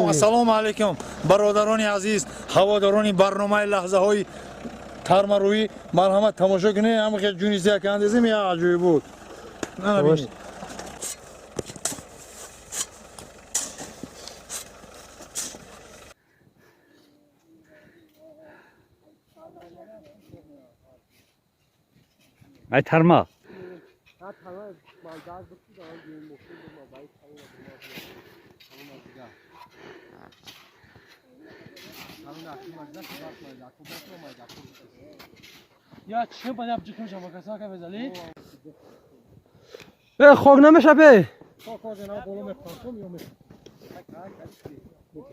السلام علیکم برادران عزیز هواداران برنامه لحظه های ترمروی مرحمت تماشا کنید همه که جونیزی که اندازیم یا عجیب بود نه ببینید ای ترما یا چه باید بچکم شما کسا که بزنی؟ خوک نمیشه به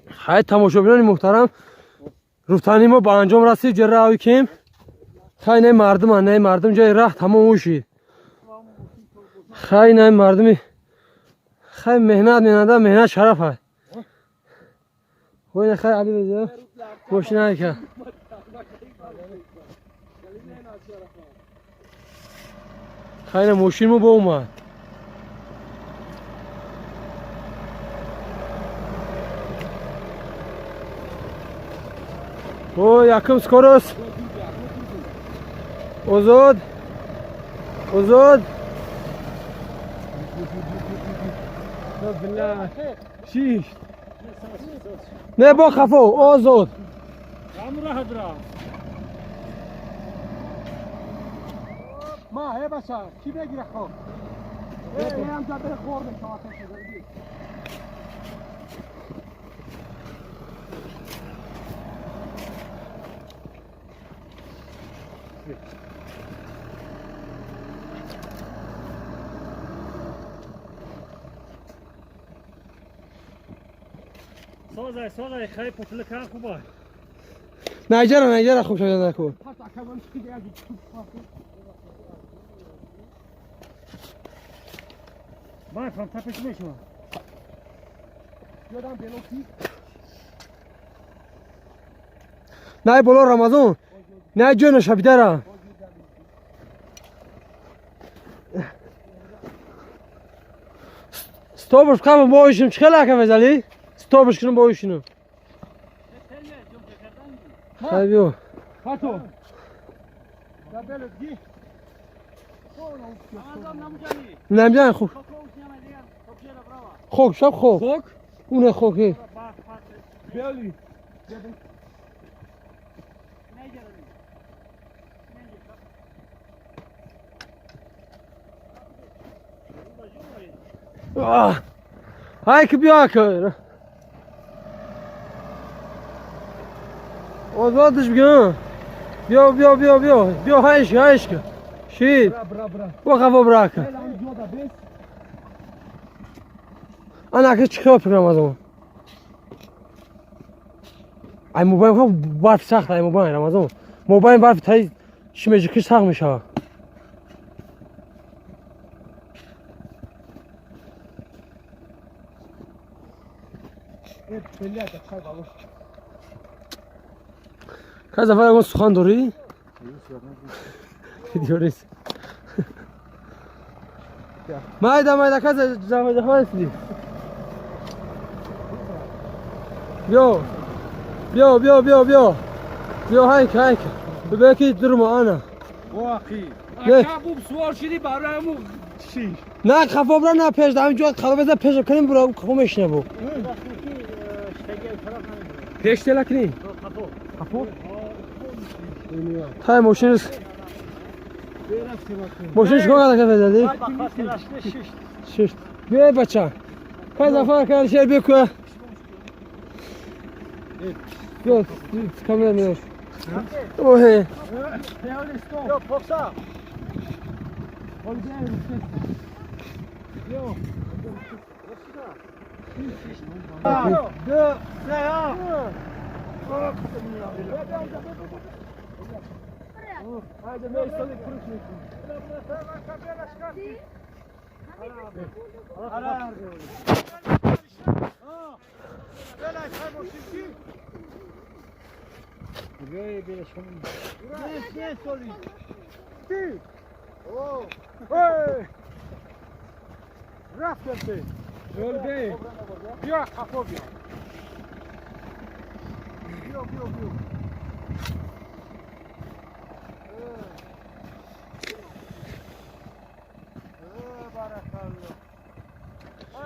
خیلی تماشاگران محترم رفتنی ما با انجام رسید جره آوی کم خیلی نه مردم جای راه تمام وشید خیلی نه مردمی خیلی مهنت شرف هست خیلی خیلی علی بزرگ ماشین هایی که خیلی ماشین مو با اومد او یکم سکروس ozod بالله شیش نه با خفو آزاد ما هی بچه کی بگیره خواب هم جبه خورده سازای خیلی پتل کار خوبه نایجر خوب شده نکن من فرام تپش میشم یادم بلوکی نه بالا رمضان نه جون شبیدارم ستوبش کنم با ایشون چه لکه بزنی؟ ستوبش کنم با ایشونو خیلی بیو خاتو نمیدن خوک خوک شب خوک اونه خوکی بیالی های که بیا که آزادش بگم بیا هایش که شید با خفا براکه انا که چیکار پرام از اون ای موبایل خب برف سخت ای موبایل رمضان موبایل برف تای شمیجی که سخت میشه که زفر اگه سخن داری؟ دیوریست مایده که زفر هستی بیا هایک ببین که درم آنه واقعی نه بوب سوار شدی برای همون شیش نه خفا برا نه پیش دارم جواد خدا بزن پیش کنیم برا خمش نبو پیش تلا کنی خفا تای ماشینش کجا که بزدی شش بیا بچه که زفر که شیر بکو بیا کاملا میاش اوه یا پخسا دو سه هذا ما يصلي كل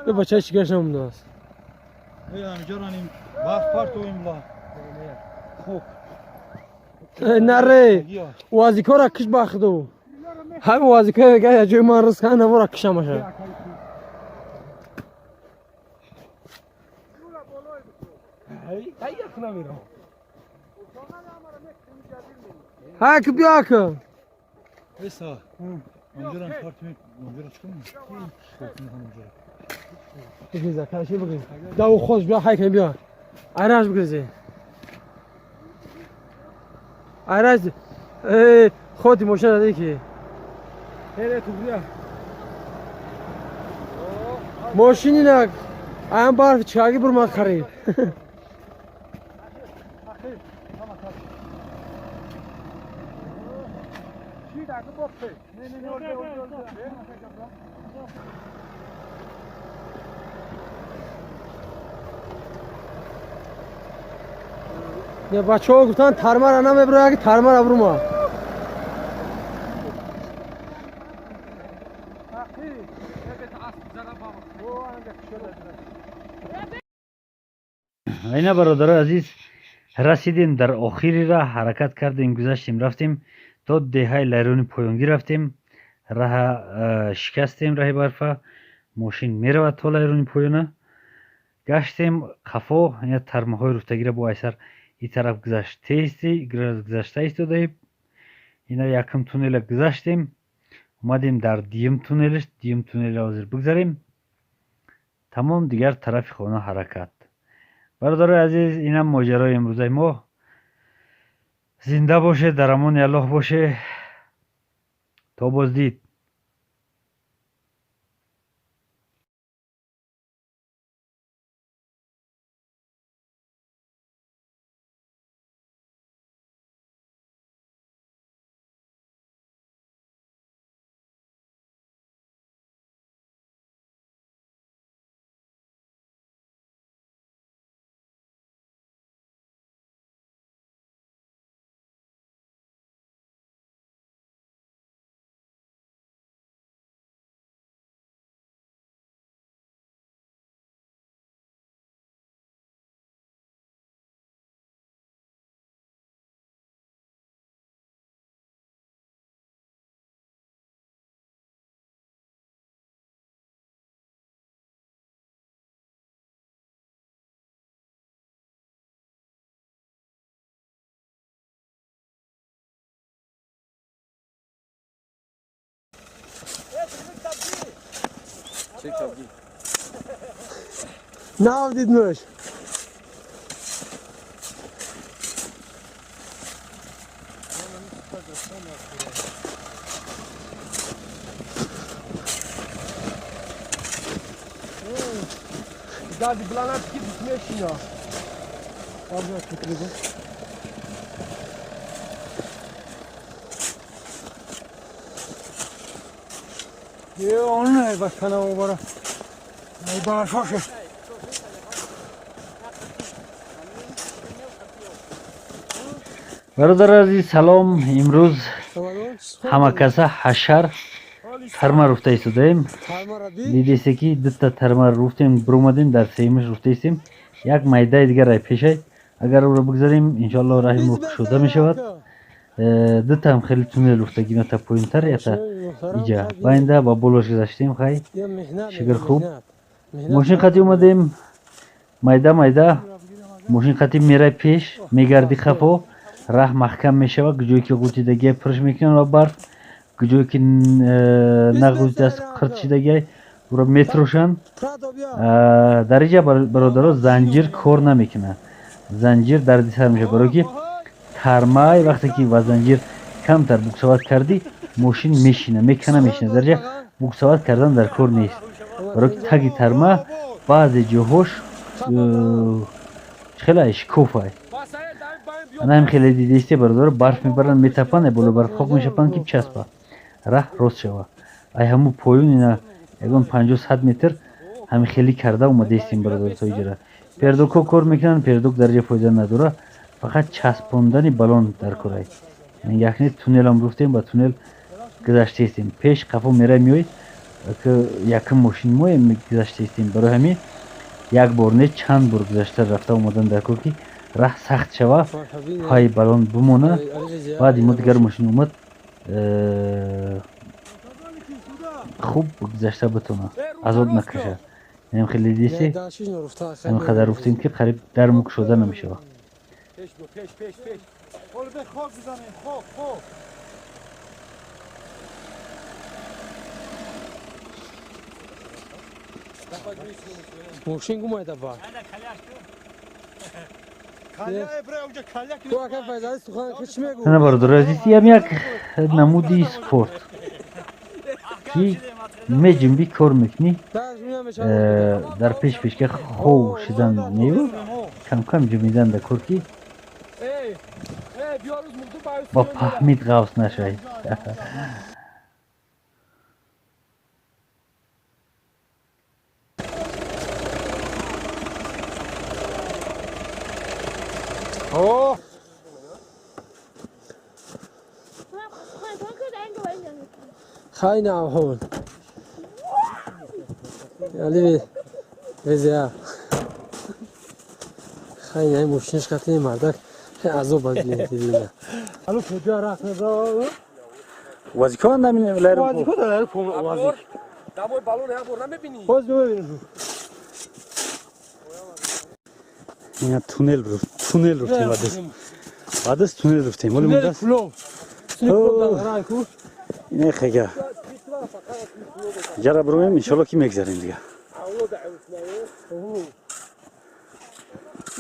به بچه چی گشتم اون دست ای همجارانیم باف پارتویم لا خوب نره وازیکا را کش باخدو همه وازیکا بگه جای من رس کنه نبو را کشم باشه ها که بیا که ایسا همجاران پارتویم همجاران چکم بگیزه کلشی بگیز دو خوش بیا حی کن بیا عراج بگیزه عراج خودی موشن دادی که هره تو بیا ماشینی نک این برف چاگی برو ما خرید چی داده بافه نه اول یا بچه ها گفتن ترمه را نمیبره اگه ترمه را برو ما اینا برادران عزیز رسیدیم در آخری راه حرکت کردیم گذشتیم رفتیم تا دهه لیرون پایانگی رفتیم راه شکستیم راه برفا ماشین میرود تا لیرون پایانه گشتیم قفا یا ترمه های رفتگی را با ایسر این طرف گذشته ایستادیم اینا یکم تونل گذشتیم اومدیم در دیم تونل حاضر بگذاریم تمام دیگر طرف خانه حرکت برادر عزیز اینم ماجرای امروزه ما زنده باشه در امان الله باشه تا بازدید نه دید نوش دادی بلانات کی bitmeşin ya. Abi tutuldu. یه اون نه بس کنم اون برا ای باش باشه برادر عزیز سلام امروز همه کسا حشر ترمه رفته ایستادیم دیدیسته که دوتا ترمه رفتیم برومدیم در سیمش رفته ایستیم یک میده دیگر رای پیشه اگر او را بگذاریم انشالله راهی ما شده می شود دوتا هم خیلی تونل رفتگی تا پایین تر یا تا اینجا باینده با بولوش گذاشتیم خیلی شکر خوب ماشین خطی اومدیم میده ماشین خطی میره پیش میگردی خفا راه محکم میشود گجایی که قوتیدگی پرش میکنن و برف گجایی که نقوتیده است خرد شدگی او را میتروشن در اینجا برادرها زنجیر کار نمیکنه زنجیر دردی سر میشه برای که ترمای وقتی که و زنجیر کمتر بکسوات کردی ماشین میشینه میکنه در اینجا بکسوات کردن در کار نیست برای که تگی ترما بعضی جاهاش خیلی شکوفه انا هم خیلی دیدیسته برادر برف میبرن میتپن بالا برف خاک میشپن که چسبه راه راست شوه ای همو پایون اینا یکون 50-100 متر همین خیلی کرده اومده استیم برادر تا اینجا پیردوکو کار میکنن پیردوک درجه فایده نداره فقط چسبوندن بالون در کار است. یعنی تونل هم رفتیم با تونل گذشته استیم. پیش قفا میره میوی که یکم ماشین ما گذشته استیم. برای همین یک بار نه چند بار گذشته رفته اومدن در کار که راه سخت شوه پای بالون بمونه. بعد این دیگر ماشین اومد خوب گذشته بتونه آزاد نکشه. یعنی خیلی دیسی هم خدا رفتیم که قریب در مک شده نمیشه. پیش پیش حالا به خواب بزنیم خواب ماشین گمایده با تو اگر فایده سخن کچ میگو نه برادر عزیزی هم یک نمودی سپورت که میجیم بی کار میکنی در پیش که خوب شدن نیو کم کم جمیدن در کار که با فهمید غوص نشوید. خیلی نهون یعنی وزیا خیلی نه ماشینش قطعی مردک عذاب بگیره. حالا کجا رفت نزا؟ وظیفه من نمی‌دونم لرم. وظیفه داره پول وظیفه. دمای بالون هم بر نمی‌بینی. باز ببینیم. این تونل رفتیم بعدش تونل رفتیم ولی من دست اینه خیلی جرا برویم ان شاء الله کی میگذریم دیگه.